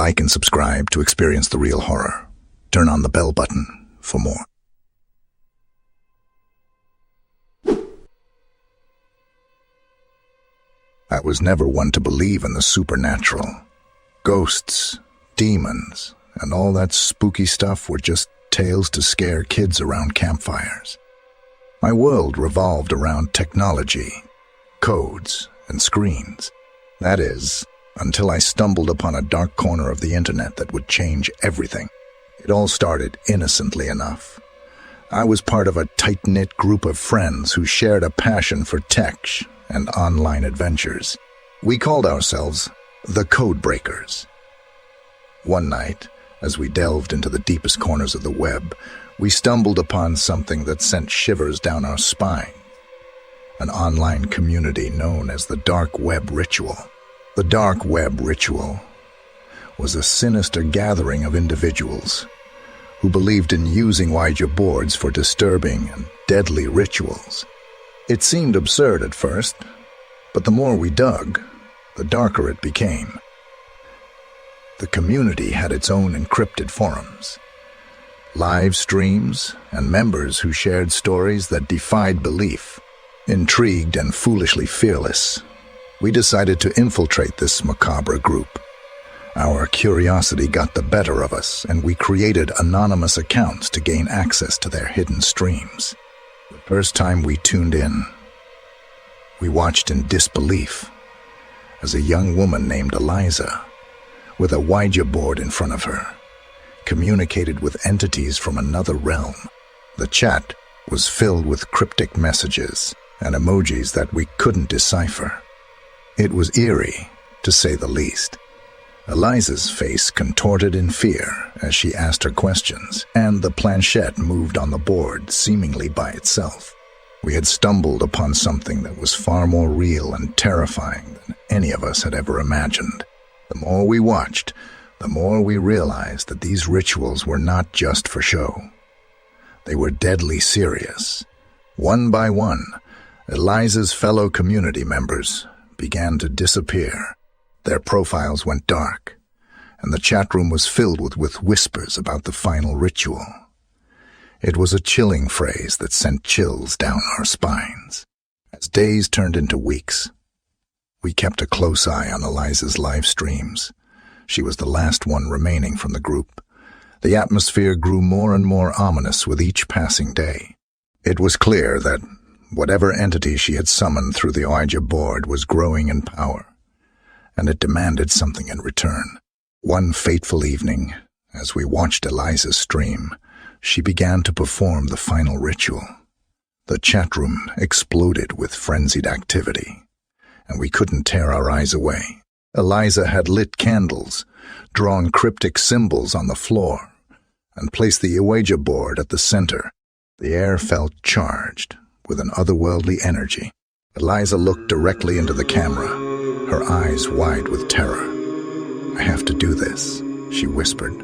like and subscribe to experience the real horror. Turn on the bell button for more. I was never one to believe in the supernatural. Ghosts, demons, and all that spooky stuff were just tales to scare kids around campfires. My world revolved around technology, codes, and screens. That is, until I stumbled upon a dark corner of the internet that would change everything. It all started innocently enough. I was part of a tight-knit group of friends who shared a passion for tech and online adventures. We called ourselves the Code Breakers. One night, as we delved into the deepest corners of the web, we stumbled upon something that sent shivers down our spine. An online community known as the Dark Web Ritual. The Dark Web Ritual was a sinister gathering of individuals who believed in using Ouija boards for disturbing and deadly rituals. It seemed absurd at first, but the more we dug, the darker it became. The community had its own encrypted forums, live streams, and members who shared stories that defied belief. Intrigued and foolishly fearless, we decided to infiltrate this macabre group. Our curiosity got the better of us, and we created anonymous accounts to gain access to their hidden streams. The first time we tuned in, we watched in disbelief as a young woman named Eliza, with a Ouija board in front of her, communicated with entities from another realm. The chat was filled with cryptic messages and emojis that we couldn't decipher. It was eerie, to say the least. Eliza's face contorted in fear as she asked her questions, and the planchette moved on the board seemingly by itself. We had stumbled upon something that was far more real and terrifying than any of us had ever imagined. The more we watched, the more we realized that these rituals were not just for show. They were deadly serious. One by one, Eliza's fellow community members began to disappear. Their profiles went dark, and the chat room was filled with whispers about the final ritual. It was a chilling phrase that sent chills down our spines. As days turned into weeks, we kept a close eye on Eliza's live streams. She was the last one remaining from the group. The atmosphere grew more and more ominous with each passing day. It was clear that whatever entity she had summoned through the Ouija board was growing in power, and it demanded something in return. One fateful evening, as we watched Eliza's stream, she began to perform the final ritual. The chat room exploded with frenzied activity, and we couldn't tear our eyes away. Eliza had lit candles, drawn cryptic symbols on the floor, and placed the Ouija board at the center. The air felt charged with an otherworldly energy. Eliza looked directly into the camera, her eyes wide with terror. "I have to do this," she whispered,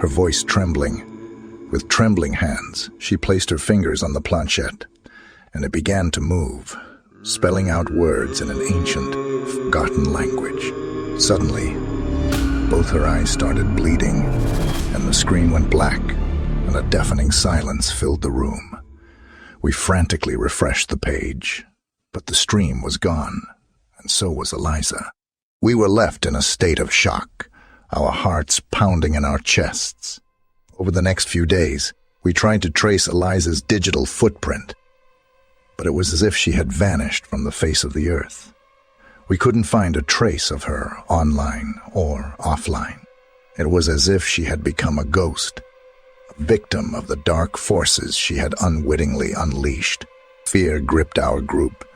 her voice trembling. With trembling hands, she placed her fingers on the planchette, and it began to move, spelling out words in an ancient, forgotten language. Suddenly, both her eyes started bleeding, and the screen went black, and a deafening silence filled the room. We frantically refreshed the page, but the stream was gone, and so was Eliza. We were left in a state of shock, our hearts pounding in our chests. Over the next few days, we tried to trace Eliza's digital footprint, but it was as if she had vanished from the face of the earth. We couldn't find a trace of her online or offline. It was as if she had become a ghost, a victim of the dark forces she had unwittingly unleashed. Fear gripped our group,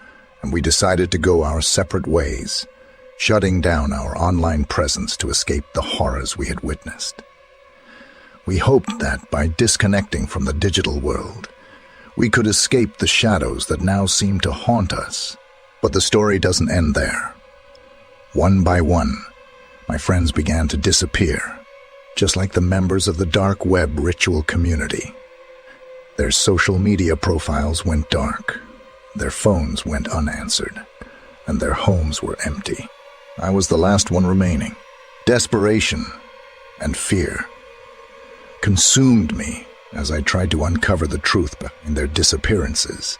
and we decided to go our separate ways, shutting down our online presence to escape the horrors we had witnessed. We hoped that by disconnecting from the digital world, we could escape the shadows that now seemed to haunt us. But the story doesn't end there. One by one, my friends began to disappear, just like the members of the Dark Web Ritual community. Their social media profiles went dark, their phones went unanswered, and their homes were empty. I was the last one remaining, Desperation and fear consumed me as I tried to uncover the truth behind their disappearances.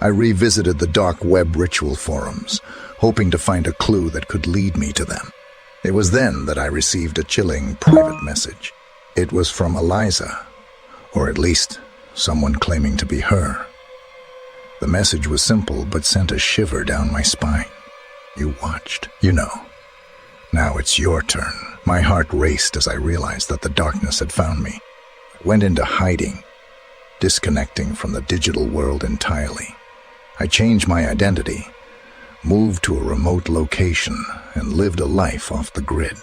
I revisited the dark web ritual forums, hoping to find a clue that could lead me to them. It was then that I received a chilling private message. It was from Eliza, or at least someone claiming to be her. The message was simple but sent a shiver down my spine. You watched, you know. Now it's your turn. My heart raced as I realized that the darkness had found me. I went into hiding, disconnecting from the digital world entirely. I changed my identity, moved to a remote location, and lived a life off the grid.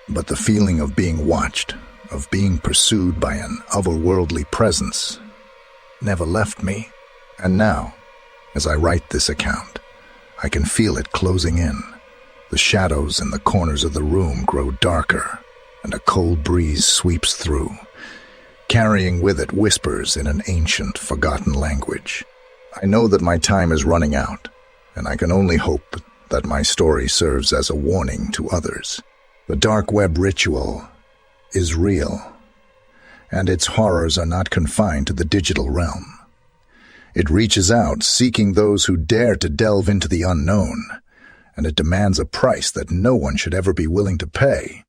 But the feeling of being watched, of being pursued by an otherworldly presence, never left me. And now, as I write this account, I can feel it closing in. The shadows in the corners of the room grow darker, and a cold breeze sweeps through, carrying with it whispers in an ancient, forgotten language. I know that my time is running out, and I can only hope that my story serves as a warning to others. The dark web ritual is real, and its horrors are not confined to the digital realm. It reaches out, seeking those who dare to delve into the unknown, and it demands a price that no one should ever be willing to pay.